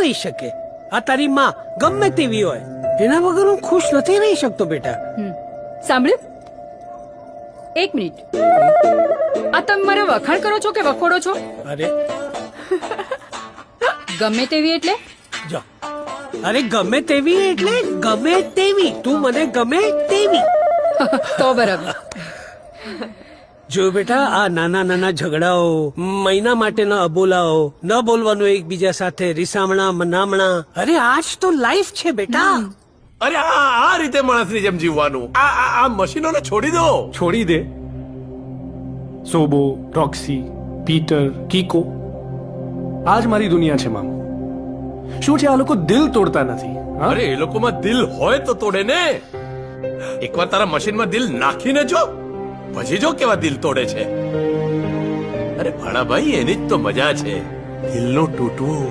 રહી શકે. આ તારી માં ગમે તેવી હોય, એના વગર હું ખુશ નથી રહી શકતો બેટા. સાંભળ્યું? એક મિનિટ, આ તમે મારા વખાણ કરો છો કે વખોડો છો? અરે ગમે તેવી એટલે જો, અરે ગમે તેવી એટલે ગમે તેવી, તું મને ગમે તેવી. તો બરાબર. જો બેટા, આ નાના નાના ઝઘડાઓ, મહિના માટેના અબોલાઓ, ન બોલવાનું એકબીજા સાથે, રીસામણા મનામણા, અરે આજ તો લાઈફ છે બેટા. અરે આ રીતે માણસની જેમ જીવવાનું. આ મશીનોને છોડી દો. છોડી દે. સોબો, રોક્સી, પીટર, કીકો, આજ મારી દુનિયા છે મામા. શું છે, આ લોકો દિલ તોડતા નથી. હા? અરે એ લોકોમાં દિલ હોય તો તોડે ને. એકવાર તારા મશીનમાં દિલ નાખીને જો, પછી જો કેવા દિલ તોડે છે. અરે ભાણાભાઈ, એની જ તો મજા છે, દિલનું તૂટવું.